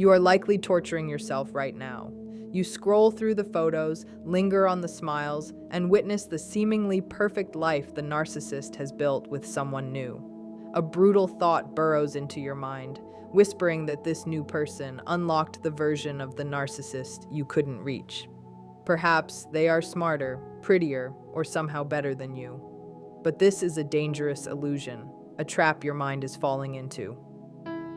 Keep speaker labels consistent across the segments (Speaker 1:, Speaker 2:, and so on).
Speaker 1: You are likely torturing yourself right now. You scroll through the photos, linger on the smiles, and witness the seemingly perfect life the narcissist has built with someone new. A brutal thought burrows into your mind, whispering that this new person unlocked the version of the narcissist you couldn't reach. Perhaps they are smarter, prettier, or somehow better than you. But this is a dangerous illusion, a trap your mind is falling into.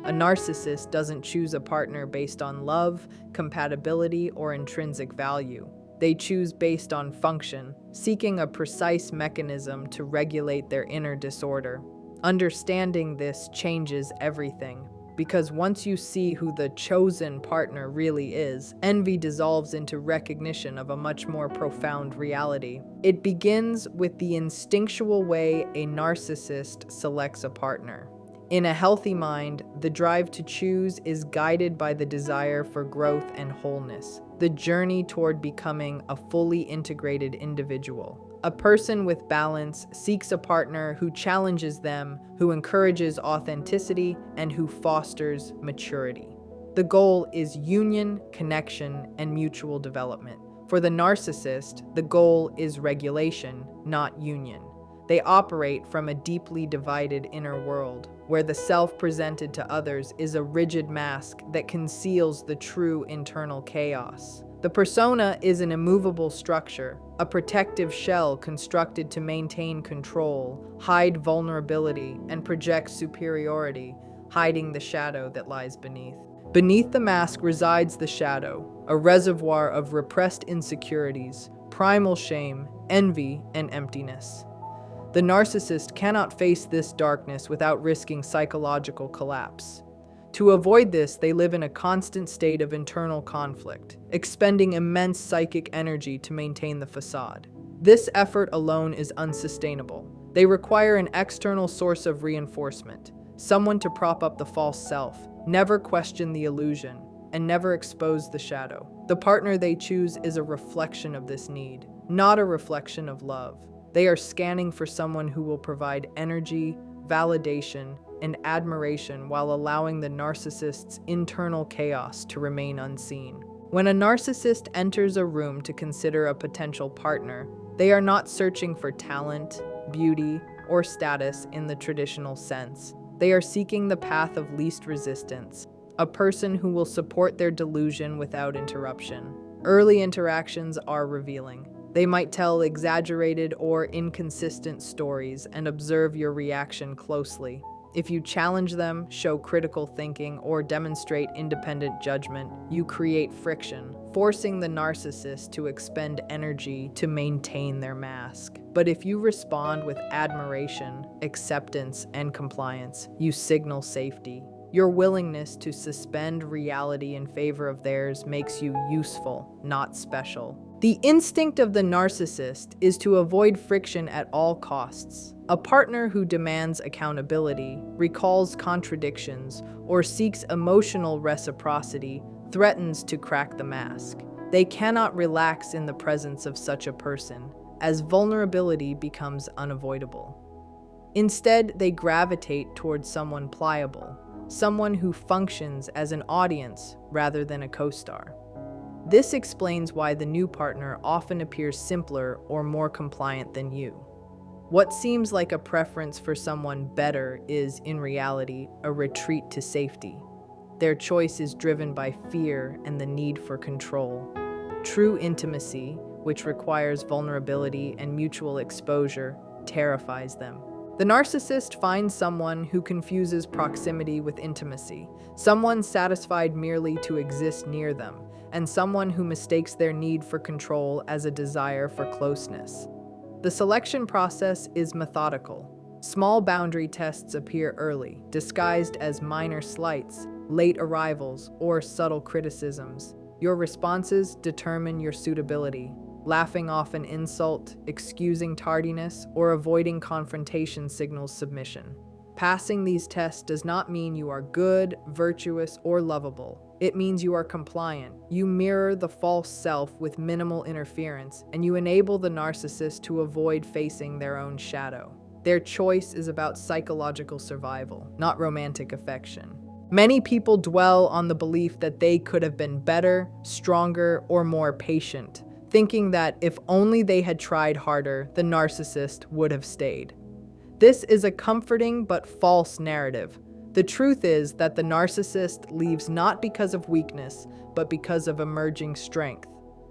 Speaker 1: A narcissist doesn't choose a partner based on love, compatibility, or intrinsic value. They choose based on function, seeking a precise mechanism to regulate their inner disorder. Understanding this changes everything, because once you see who the chosen partner really is, envy dissolves into recognition of a much more profound reality. It begins with the instinctual way a narcissist selects a partner. In a healthy mind, the drive to choose is guided by the desire for growth and wholeness, the journey toward becoming a fully integrated individual. A person with balance seeks a partner who challenges them, who encourages authenticity, and who fosters maturity. The goal is union, connection, and mutual development. For the narcissist, the goal is regulation, not union. They operate from a deeply divided inner world, where the self presented to others is a rigid mask that conceals the true internal chaos. The persona is an immovable structure, a protective shell constructed to maintain control, hide vulnerability, and project superiority, hiding the shadow that lies beneath. Beneath the mask resides the shadow, a reservoir of repressed insecurities, primal shame, envy, and emptiness. The narcissist cannot face this darkness without risking psychological collapse. To avoid this, they live in a constant state of internal conflict, expending immense psychic energy to maintain the facade. This effort alone is unsustainable. They require an external source of reinforcement, someone to prop up the false self, never question the illusion, and never expose the shadow. The partner they choose is a reflection of this need, not a reflection of love. They are scanning for someone who will provide energy, validation, and admiration while allowing the narcissist's internal chaos to remain unseen. When a narcissist enters a room to consider a potential partner, they are not searching for talent, beauty, or status in the traditional sense. They are seeking the path of least resistance, a person who will support their delusion without interruption. Early interactions are revealing. They might tell exaggerated or inconsistent stories and observe your reaction closely. If you challenge them, show critical thinking, or demonstrate independent judgment, you create friction, forcing the narcissist to expend energy to maintain their mask. But if you respond with admiration, acceptance, and compliance, you signal safety. Your willingness to suspend reality in favor of theirs makes you useful, not special. The instinct of the narcissist is to avoid friction at all costs. A partner who demands accountability, recalls contradictions, or seeks emotional reciprocity threatens to crack the mask. They cannot relax in the presence of such a person, as vulnerability becomes unavoidable. Instead, they gravitate towards someone pliable, someone who functions as an audience rather than a co-star. This explains why the new partner often appears simpler or more compliant than you. What seems like a preference for someone better is, in reality, a retreat to safety. Their choice is driven by fear and the need for control. True intimacy, which requires vulnerability and mutual exposure, terrifies them. The narcissist finds someone who confuses proximity with intimacy, someone satisfied merely to exist near them, and someone who mistakes their need for control as a desire for closeness. The selection process is methodical. Small boundary tests appear early, disguised as minor slights, late arrivals, or subtle criticisms. Your responses determine your suitability. Laughing off an insult, excusing tardiness, or avoiding confrontation signals submission. Passing these tests does not mean you are good, virtuous, or lovable. It means you are compliant. You mirror the false self with minimal interference, and you enable the narcissist to avoid facing their own shadow. Their choice is about psychological survival, not romantic affection. Many people dwell on the belief that they could have been better, stronger, or more patient, thinking that if only they had tried harder, the narcissist would have stayed. This is a comforting but false narrative. The truth is that the narcissist leaves not because of weakness, but because of emerging strength.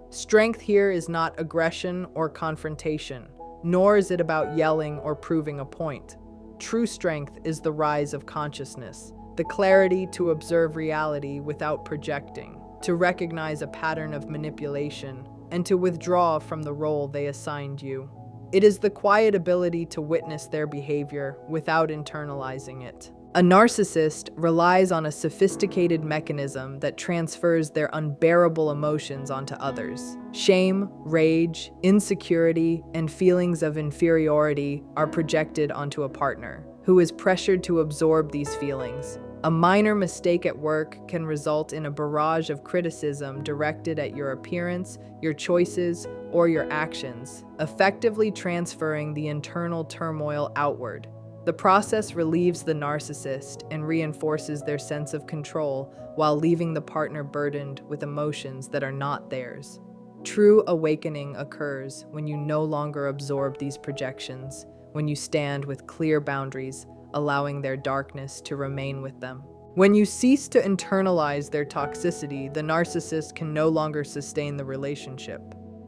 Speaker 1: Strength here is not aggression or confrontation, nor is it about yelling or proving a point. True strength is the rise of consciousness, the clarity to observe reality without projecting, to recognize a pattern of manipulation, and to withdraw from the role they assigned you. It is the quiet ability to witness their behavior without internalizing it. A narcissist relies on a sophisticated mechanism that transfers their unbearable emotions onto others. Shame, rage, insecurity, and feelings of inferiority are projected onto a partner, who is pressured to absorb these feelings. A minor mistake at work can result in a barrage of criticism directed at your appearance, your choices, or your actions, effectively transferring the internal turmoil outward. The process relieves the narcissist and reinforces their sense of control while leaving the partner burdened with emotions that are not theirs. True awakening occurs when you no longer absorb these projections, when you stand with clear boundaries, allowing their darkness to remain with them. When you cease to internalize their toxicity, the narcissist can no longer sustain the relationship.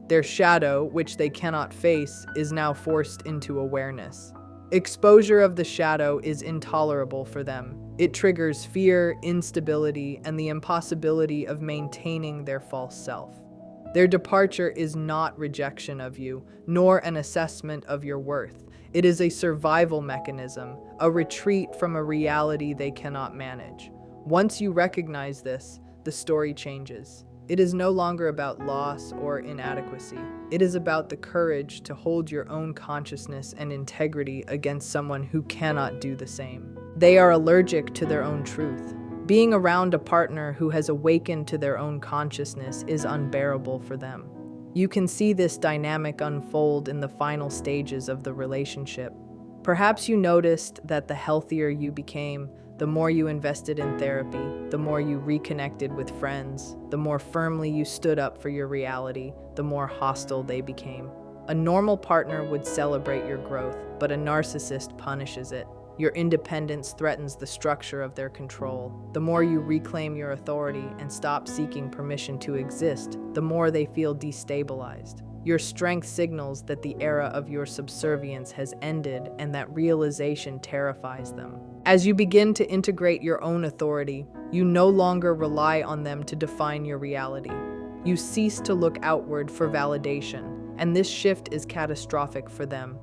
Speaker 1: Their shadow, which they cannot face, is now forced into awareness. Exposure of the shadow is intolerable for them. It triggers fear, instability, and the impossibility of maintaining their false self. Their departure is not rejection of you, nor an assessment of your worth. It is a survival mechanism, a retreat from a reality they cannot manage. Once you recognize this, the story changes. It is no longer about loss or inadequacy. It is about the courage to hold your own consciousness and integrity against someone who cannot do the same. They are allergic to their own truth. Being around a partner who has awakened to their own consciousness is unbearable for them. You can see this dynamic unfold in the final stages of the relationship. Perhaps you noticed that the healthier you became, the more you invested in therapy, the more you reconnected with friends, the more firmly you stood up for your reality, the more hostile they became. A normal partner would celebrate your growth, but a narcissist punishes it. Your independence threatens the structure of their control. The more you reclaim your authority and stop seeking permission to exist, the more they feel destabilized. Your strength signals that the era of your subservience has ended, and that realization terrifies them. As you begin to integrate your own authority, you no longer rely on them to define your reality. You cease to look outward for validation, and this shift is catastrophic for them.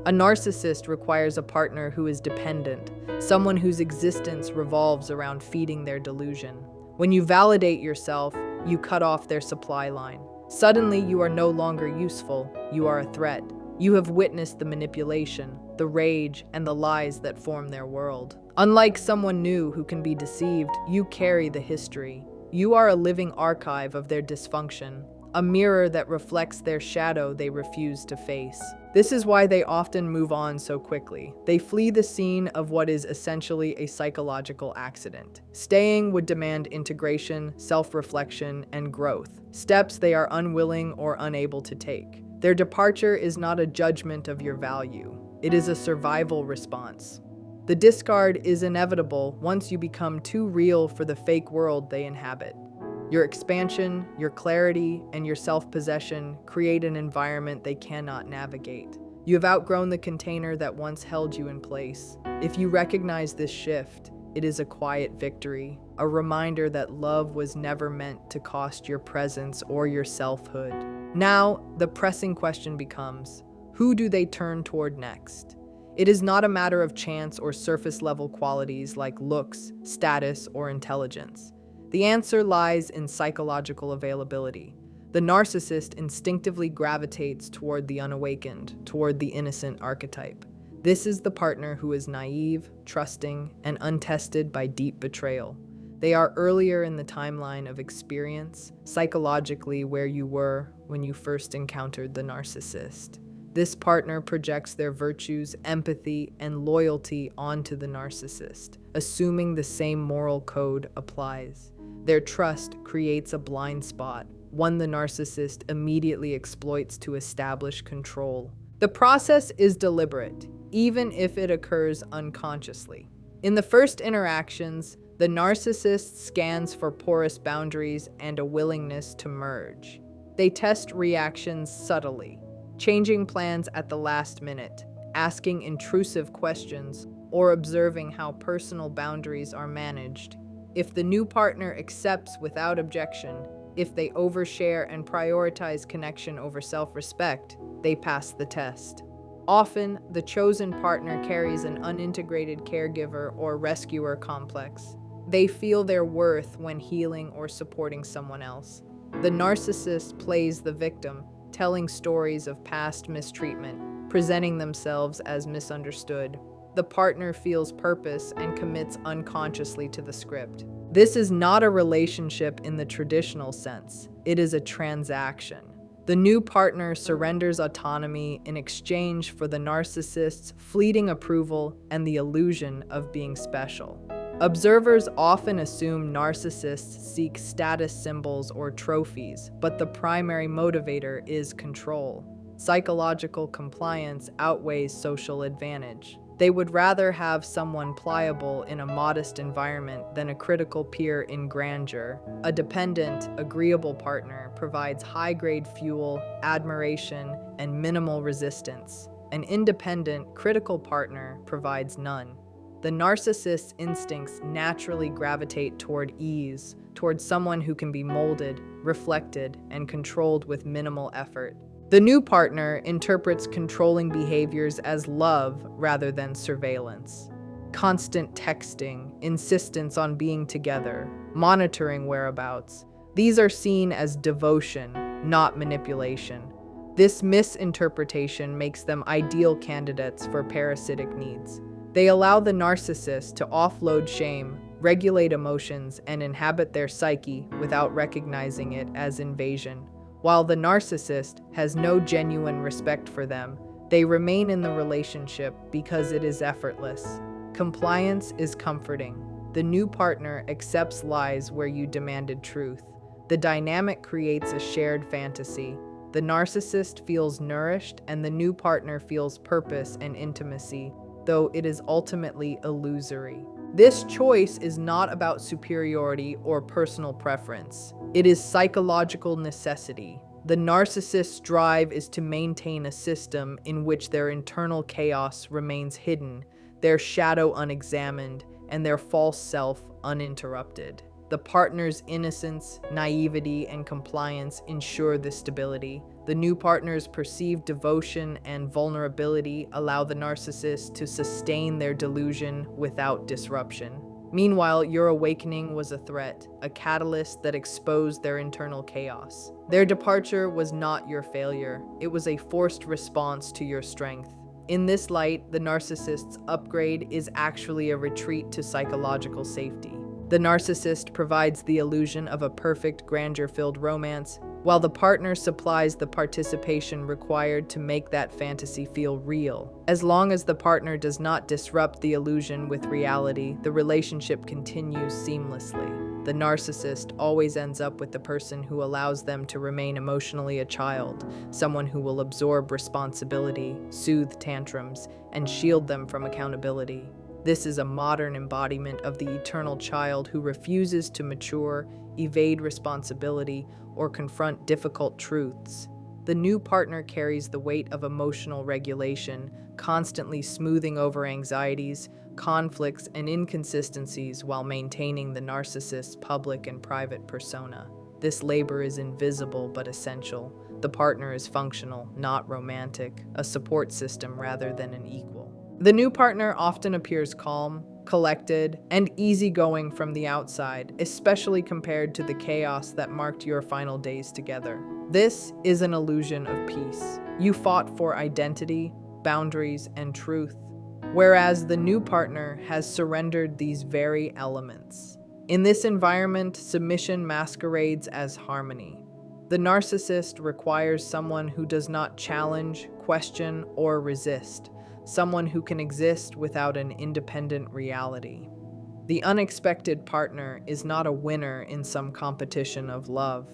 Speaker 1: A narcissist requires a partner who is dependent, someone whose existence revolves around feeding their delusion. When you validate yourself, you cut off their supply line. Suddenly, you are no longer useful, you are a threat. You have witnessed the manipulation, the rage, and the lies that form their world. Unlike someone new who can be deceived, you carry the history. You are a living archive of their dysfunction, a mirror that reflects their shadow they refuse to face. This is why they often move on so quickly. They flee the scene of what is essentially a psychological accident. Staying would demand integration, self-reflection, and growth, steps they are unwilling or unable to take. Their departure is not a judgment of your value. It is a survival response. The discard is inevitable once you become too real for the fake world they inhabit. Your expansion, your clarity, and your self-possession create an environment they cannot navigate. You have outgrown the container that once held you in place. If you recognize this shift, it is a quiet victory, a reminder that love was never meant to cost your presence or your selfhood. Now, the pressing question becomes, who do they turn toward next? It is not a matter of chance or surface-level qualities like looks, status, or intelligence. The answer lies in psychological availability. The narcissist instinctively gravitates toward the unawakened, toward the innocent archetype. This is the partner who is naive, trusting, and untested by deep betrayal. They are earlier in the timeline of experience, psychologically where you were when you first encountered the narcissist. This partner projects their virtues, empathy, and loyalty onto the narcissist, assuming the same moral code applies. Their trust creates a blind spot, one the narcissist immediately exploits to establish control. The process is deliberate, even if it occurs unconsciously. In the first interactions, the narcissist scans for porous boundaries and a willingness to merge. They test reactions subtly, changing plans at the last minute, asking intrusive questions, or observing how personal boundaries are managed. If the new partner accepts without objection, if they overshare and prioritize connection over self-respect, they pass the test. Often, the chosen partner carries an unintegrated caregiver or rescuer complex. They feel their worth when healing or supporting someone else. The narcissist plays the victim, telling stories of past mistreatment, presenting themselves as misunderstood. The partner feels purpose and commits unconsciously to the script. This is not a relationship in the traditional sense. It is a transaction. The new partner surrenders autonomy in exchange for the narcissist's fleeting approval and the illusion of being special. Observers often assume narcissists seek status symbols or trophies, but the primary motivator is control. Psychological compliance outweighs social advantage. They would rather have someone pliable in a modest environment than a critical peer in grandeur. A dependent, agreeable partner provides high-grade fuel, admiration, and minimal resistance. An independent, critical partner provides none. The narcissist's instincts naturally gravitate toward ease, toward someone who can be molded, reflected, and controlled with minimal effort. The new partner interprets controlling behaviors as love rather than surveillance. Constant texting, insistence on being together, monitoring whereabouts, these are seen as devotion, not manipulation. This misinterpretation makes them ideal candidates for parasitic needs. They allow the narcissist to offload shame, regulate emotions, and inhabit their psyche without recognizing it as invasion. While the narcissist has no genuine respect for them, they remain in the relationship because it is effortless. Compliance is comforting. The new partner accepts lies where you demanded truth. The dynamic creates a shared fantasy. The narcissist feels nourished, and the new partner feels purpose and intimacy, though it is ultimately illusory. This choice is not about superiority or personal preference. It is psychological necessity. The narcissist's drive is to maintain a system in which their internal chaos remains hidden, their shadow unexamined, and their false self uninterrupted. The partner's innocence, naivety, and compliance ensure this stability. The new partner's perceived devotion and vulnerability allow the narcissist to sustain their delusion without disruption. Meanwhile, your awakening was a threat, a catalyst that exposed their internal chaos. Their departure was not your failure. It was a forced response to your strength. In this light, the narcissist's upgrade is actually a retreat to psychological safety. The narcissist provides the illusion of a perfect, grandeur-filled romance, while the partner supplies the participation required to make that fantasy feel real. As long as the partner does not disrupt the illusion with reality, the relationship continues seamlessly. The narcissist always ends up with the person who allows them to remain emotionally a child, someone who will absorb responsibility, soothe tantrums, and shield them from accountability. This is a modern embodiment of the eternal child who refuses to mature, evade responsibility, or confront difficult truths. The new partner carries the weight of emotional regulation, constantly smoothing over anxieties, conflicts, and inconsistencies while maintaining the narcissist's public and private persona. This labor is invisible but essential. The partner is functional, not romantic, a support system rather than an equal. The new partner often appears calm, collected, and easygoing from the outside, especially compared to the chaos that marked your final days together. This is an illusion of peace. You fought for identity, boundaries, and truth, whereas the new partner has surrendered these very elements. In this environment, submission masquerades as harmony. The narcissist requires someone who does not challenge, question or resist, someone who can exist without an independent reality. The unexpected partner is not a winner in some competition of love.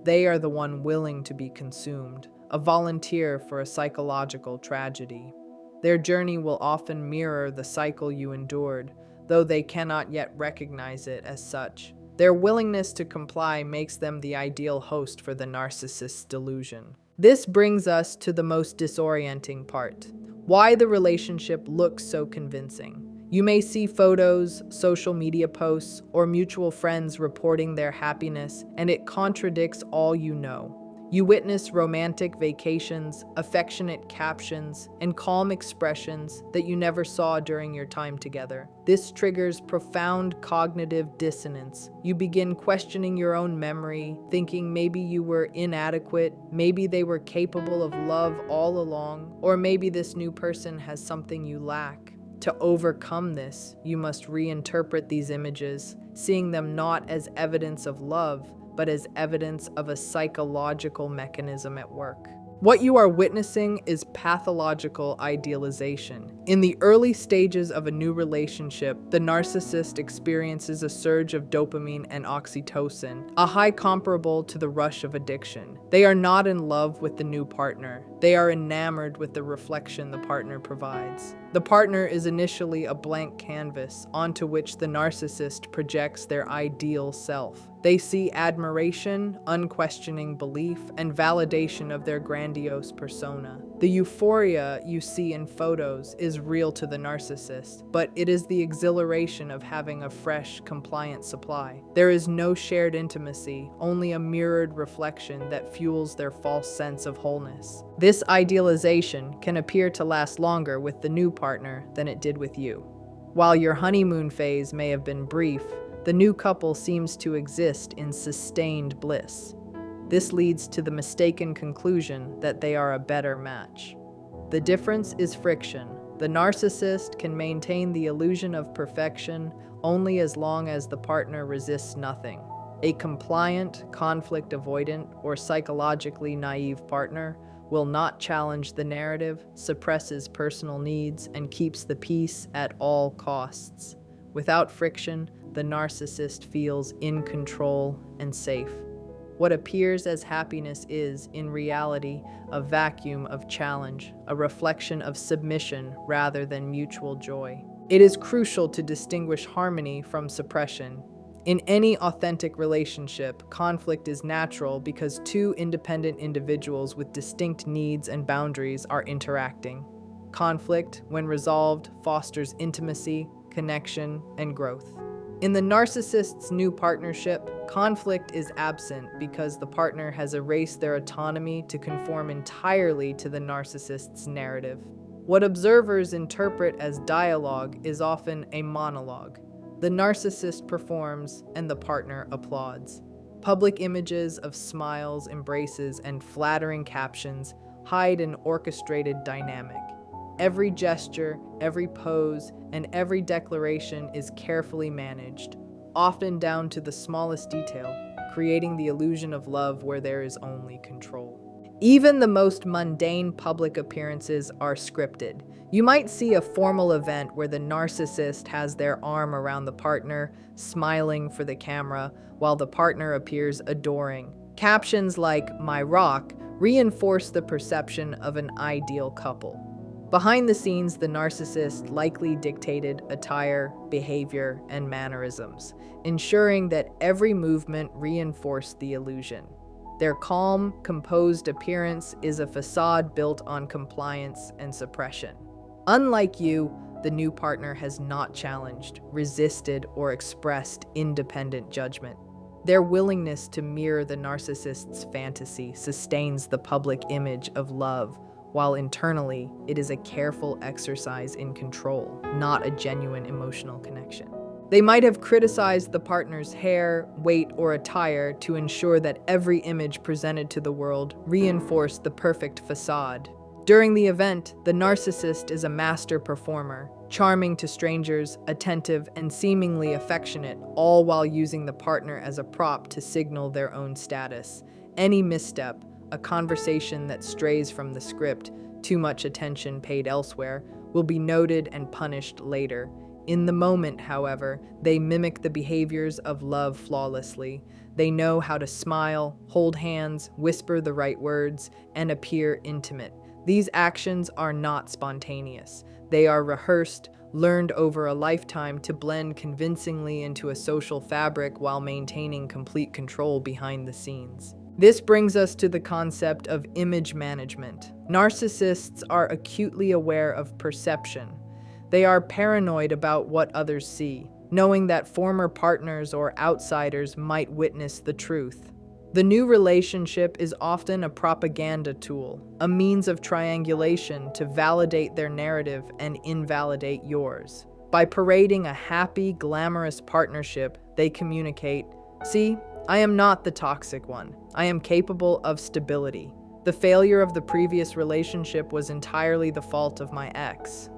Speaker 1: They are the one willing to be consumed, a volunteer for a psychological tragedy. Their journey will often mirror the cycle you endured, though they cannot yet recognize it as such. Their willingness to comply makes them the ideal host for the narcissist's delusion. This brings us to the most disorienting part: why the relationship looks so convincing. You may see photos, social media posts, or mutual friends reporting their happiness, and it contradicts all you know. You witness romantic vacations, affectionate captions, and calm expressions that you never saw during your time together. This triggers profound cognitive dissonance. You begin questioning your own memory, thinking maybe you were inadequate, maybe they were capable of love all along, or maybe this new person has something you lack. To overcome this, you must reinterpret these images, seeing them not as evidence of love, but as evidence of a psychological mechanism at work. What you are witnessing is pathological idealization. In the early stages of a new relationship, the narcissist experiences a surge of dopamine and oxytocin, a high comparable to the rush of addiction. They are not in love with the new partner. They are enamored with the reflection the partner provides. The partner is initially a blank canvas onto which the narcissist projects their ideal self. They see admiration, unquestioning belief, and validation of their grandiose persona. The euphoria you see in photos is real to the narcissist, but it is the exhilaration of having a fresh, compliant supply. There is no shared intimacy, only a mirrored reflection that fuels their false sense of wholeness. This idealization can appear to last longer with the new partner than it did with you. While your honeymoon phase may have been brief, the new couple seems to exist in sustained bliss. This leads to the mistaken conclusion that they are a better match. The difference is friction. The narcissist can maintain the illusion of perfection only as long as the partner resists nothing. A compliant, conflict-avoidant, or psychologically naive partner will not challenge the narrative, suppresses personal needs, and keeps the peace at all costs. Without friction, the narcissist feels in control and safe. What appears as happiness is, in reality, a vacuum of challenge, a reflection of submission rather than mutual joy. It is crucial to distinguish harmony from suppression. In any authentic relationship, conflict is natural because two independent individuals with distinct needs and boundaries are interacting. Conflict, when resolved, fosters intimacy, connection, and growth. In the narcissist's new partnership, conflict is absent because the partner has erased their autonomy to conform entirely to the narcissist's narrative. What observers interpret as dialogue is often a monologue. The narcissist performs, and the partner applauds. Public images of smiles, embraces, and flattering captions hide an orchestrated dynamic. Every gesture, every pose, and every declaration is carefully managed, often down to the smallest detail, creating the illusion of love where there is only control. Even the most mundane public appearances are scripted. You might see a formal event where the narcissist has their arm around the partner, smiling for the camera, while the partner appears adoring. Captions like "My rock" reinforce the perception of an ideal couple. Behind the scenes, the narcissist likely dictated attire, behavior, and mannerisms, ensuring that every movement reinforced the illusion. Their calm, composed appearance is a facade built on compliance and suppression. Unlike you, the new partner has not challenged, resisted, or expressed independent judgment. Their willingness to mirror the narcissist's fantasy sustains the public image of love, while internally, it is a careful exercise in control, not a genuine emotional connection. They might have criticized the partner's hair, weight, or attire to ensure that every image presented to the world reinforced the perfect facade. During the event, the narcissist is a master performer, charming to strangers, attentive, and seemingly affectionate, all while using the partner as a prop to signal their own status. Any misstep, a conversation that strays from the script, Too much attention paid elsewhere will be noted and punished later. In the moment, however, they mimic the behaviors of love flawlessly. They know how to smile, hold hands, whisper the right words, and appear intimate. These actions are not spontaneous. They are rehearsed, learned over a lifetime to blend convincingly into a social fabric while maintaining complete control behind the scenes. This brings us to the concept of image management. Narcissists are acutely aware of perception. They are paranoid about what others see, knowing that former partners or outsiders might witness the truth. The new relationship is often a propaganda tool, a means of triangulation to validate their narrative and invalidate yours. By parading a happy, glamorous partnership, they communicate, "See, I am not the toxic one. I am capable of stability. The failure of the previous relationship was entirely the fault of my ex."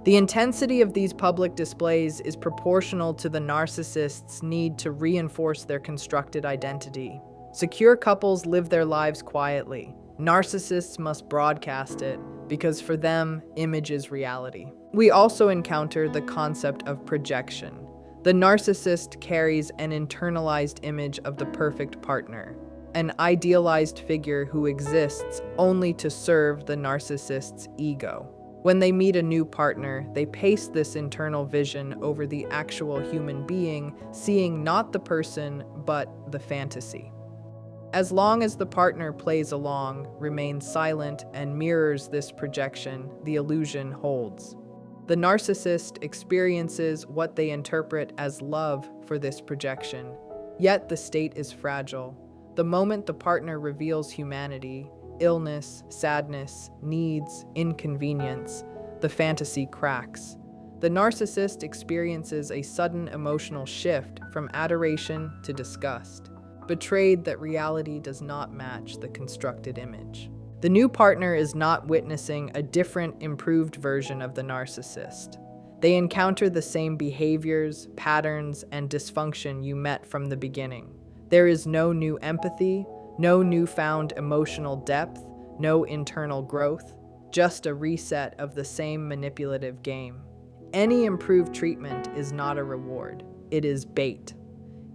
Speaker 1: The intensity of these public displays is proportional to the narcissist's need to reinforce their constructed identity. Secure couples live their lives quietly. Narcissists must broadcast it because for them, image is reality. We also encounter the concept of projection. The narcissist carries an internalized image of the perfect partner, an idealized figure who exists only to serve the narcissist's ego. When they meet a new partner, they paste this internal vision over the actual human being, seeing not the person, but the fantasy. As long as the partner plays along, remains silent, and mirrors this projection, the illusion holds. The narcissist experiences what they interpret as love for this projection, yet the state is fragile. The moment the partner reveals humanity, illness, sadness, needs, inconvenience, the fantasy cracks. The narcissist experiences a sudden emotional shift from adoration to disgust, betrayed that reality does not match the constructed image. The new partner is not witnessing a different, improved version of the narcissist. They encounter the same behaviors, patterns, and dysfunction you met from the beginning. There is no new empathy, no newfound emotional depth, no internal growth, just a reset of the same manipulative game. Any improved treatment is not a reward, it is bait.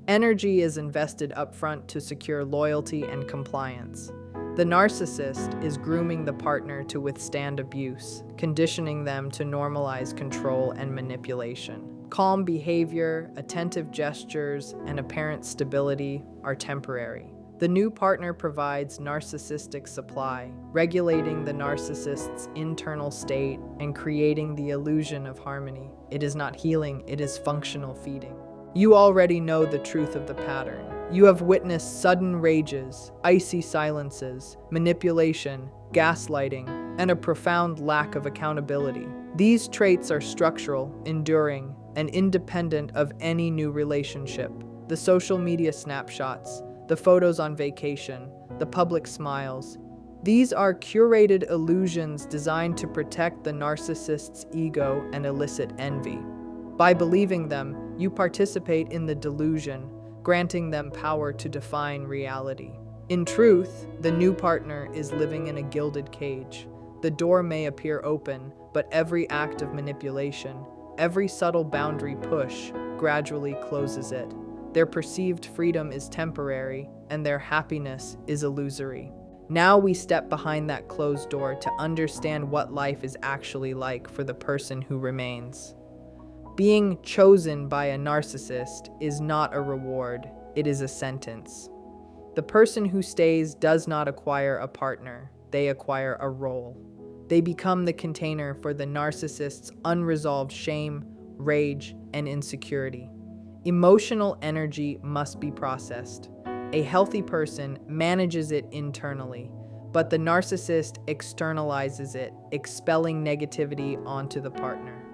Speaker 1: Energy is invested upfront to secure loyalty and compliance. The narcissist is grooming the partner to withstand abuse, conditioning them to normalize control and manipulation. Calm behavior, attentive gestures, and apparent stability are temporary. The new partner provides narcissistic supply, regulating the narcissist's internal state and creating the illusion of harmony. It is not healing, it is functional feeding. You already know the truth of the pattern. You have witnessed sudden rages, icy silences, manipulation, gaslighting, and a profound lack of accountability. These traits are structural, enduring, and independent of any new relationship. The social media snapshots, the photos on vacation, the public smiles. These are curated illusions designed to protect the narcissist's ego and elicit envy. By believing them, you participate in the delusion, granting them power to define reality. In truth, the new partner is living in a gilded cage. The door may appear open, but every act of manipulation, every subtle boundary push, gradually closes it. Their perceived freedom is temporary, and their happiness is illusory. Now we step behind that closed door to understand what life is actually like for the person who remains. Being chosen by a narcissist is not a reward, it is a sentence. The person who stays does not acquire a partner, they acquire a role. They become the container for the narcissist's unresolved shame, rage, and insecurity. Emotional energy must be processed. A healthy person manages it internally, but the narcissist externalizes it, expelling negativity onto the partner.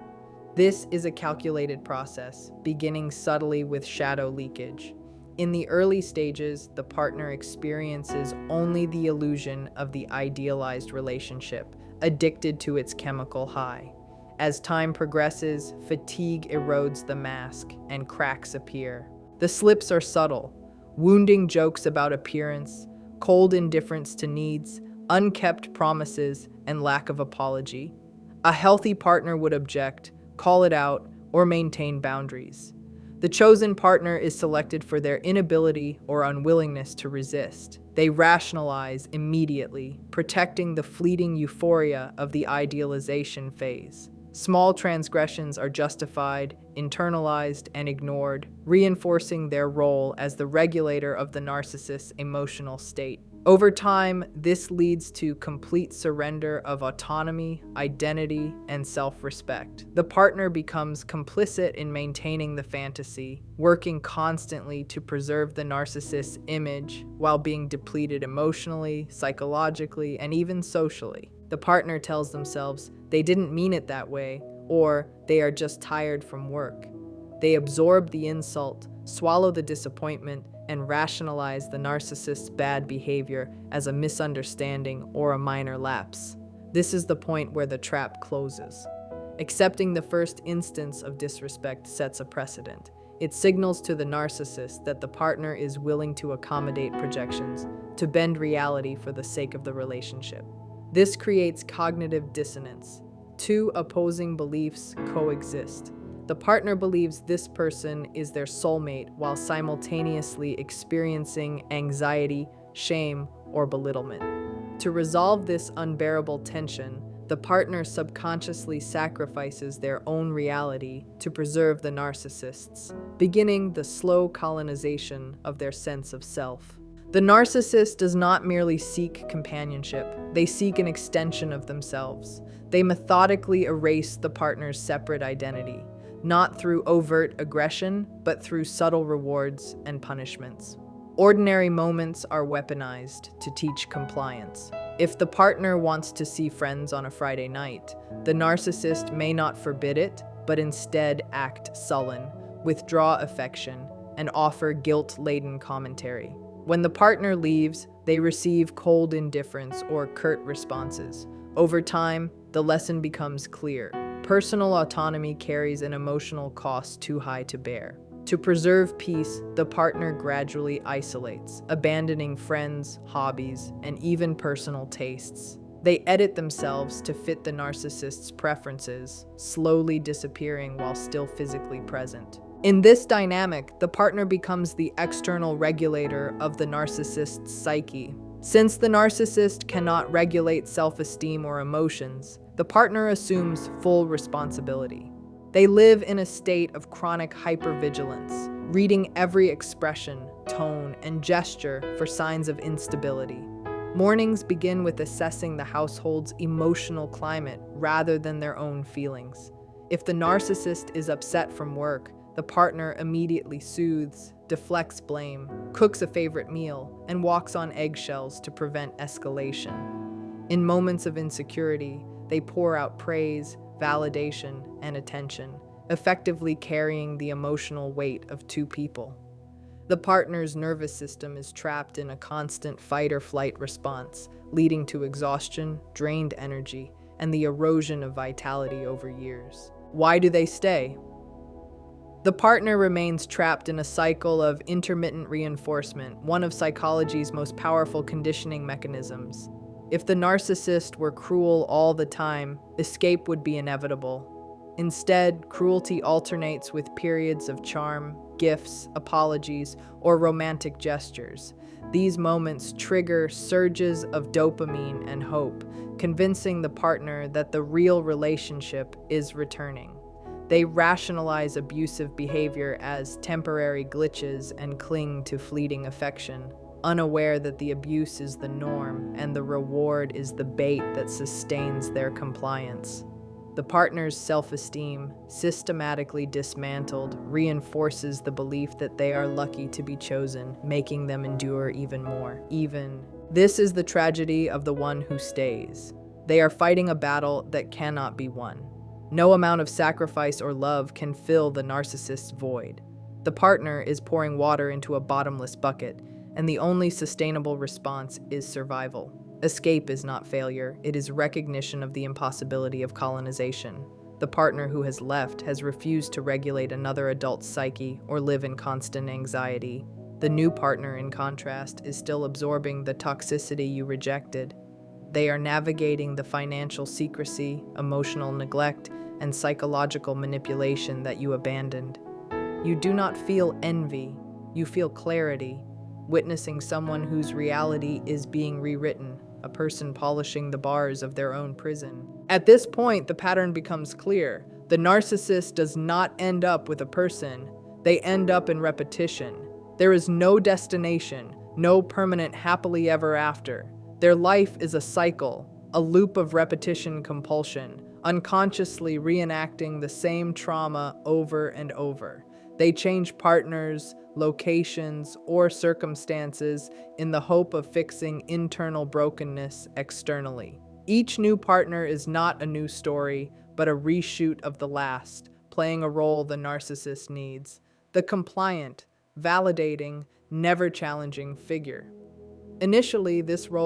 Speaker 1: This is a calculated process, beginning subtly with shadow leakage. In the early stages, the partner experiences only the illusion of the idealized relationship, addicted to its chemical high. As time progresses, fatigue erodes the mask, and cracks appear. The slips are subtle, wounding jokes about appearance, cold indifference to needs, unkept promises, and lack of apology. A healthy partner would object, call it out, or maintain boundaries. The chosen partner is selected for their inability or unwillingness to resist. They rationalize immediately, protecting the fleeting euphoria of the idealization phase. Small transgressions are justified, internalized, and ignored, reinforcing their role as the regulator of the narcissist's emotional state. Over time, this leads to complete surrender of autonomy, identity, and self-respect. The partner becomes complicit in maintaining the fantasy, working constantly to preserve the narcissist's image while being depleted emotionally, psychologically, and even socially. The partner tells themselves they didn't mean it that way, or they are just tired from work. They absorb the insult, swallow the disappointment, and rationalize the narcissist's bad behavior as a misunderstanding or a minor lapse. This is the point where the trap closes. Accepting the first instance of disrespect sets a precedent. It signals to the narcissist that the partner is willing to accommodate projections, to bend reality for the sake of the relationship. This creates cognitive dissonance. Two opposing beliefs coexist. The partner believes this person is their soulmate while simultaneously experiencing anxiety, shame, or belittlement. To resolve this unbearable tension, the partner subconsciously sacrifices their own reality to preserve the narcissists, beginning the slow colonization of their sense of self. The narcissist does not merely seek companionship, they seek an extension of themselves. They methodically erase the partner's separate identity, not through overt aggression, but through subtle rewards and punishments. Ordinary moments are weaponized to teach compliance. If the partner wants to see friends on a Friday night, the narcissist may not forbid it, but instead act sullen, withdraw affection, and offer guilt-laden commentary. When the partner leaves, they receive cold indifference or curt responses. Over time, the lesson becomes clear. Personal autonomy carries an emotional cost too high to bear. To preserve peace, the partner gradually isolates, abandoning friends, hobbies, and even personal tastes. They edit themselves to fit the narcissist's preferences, slowly disappearing while still physically present. In this dynamic, the partner becomes the external regulator of the narcissist's psyche. Since the narcissist cannot regulate self-esteem or emotions, the partner assumes full responsibility. They live in a state of chronic hypervigilance, reading every expression, tone, and gesture for signs of instability. Mornings begin with assessing the household's emotional climate rather than their own feelings. If the narcissist is upset from work, the partner immediately soothes, deflects blame, cooks a favorite meal, and walks on eggshells to prevent escalation. In moments of insecurity, they pour out praise, validation, and attention, effectively carrying the emotional weight of two people. The partner's nervous system is trapped in a constant fight-or-flight response, leading to exhaustion, drained energy, and the erosion of vitality over years. Why do they stay? The partner remains trapped in a cycle of intermittent reinforcement, one of psychology's most powerful conditioning mechanisms. If the narcissist were cruel all the time, escape would be inevitable. Instead, cruelty alternates with periods of charm, gifts, apologies, or romantic gestures. These moments trigger surges of dopamine and hope, convincing the partner that the real relationship is returning. They rationalize abusive behavior as temporary glitches and cling to fleeting affection, unaware that the abuse is the norm and the reward is the bait that sustains their compliance. The partner's self-esteem, systematically dismantled, reinforces the belief that they are lucky to be chosen, making them endure even more. This is the tragedy of the one who stays. They are fighting a battle that cannot be won. No amount of sacrifice or love can fill the narcissist's void. The partner is pouring water into a bottomless bucket, and the only sustainable response is survival. Escape is not failure, it is recognition of the impossibility of colonization. The partner who has left has refused to regulate another adult's psyche or live in constant anxiety. The new partner, in contrast, is still absorbing the toxicity you rejected. They are navigating the financial secrecy, emotional neglect, and psychological manipulation that you abandoned. You do not feel envy, you feel clarity, witnessing someone whose reality is being rewritten, a person polishing the bars of their own prison. At this point, the pattern becomes clear. The narcissist does not end up with a person, they end up in repetition. There is no destination, no permanent happily ever after. Their life is a cycle, a loop of repetition compulsion, unconsciously reenacting the same trauma over and over. They change partners, locations, or circumstances in the hope of fixing internal brokenness externally. Each new partner is not a new story, but a reshoot of the last, playing a role the narcissist needs. The compliant, validating, never challenging figure. Initially, this role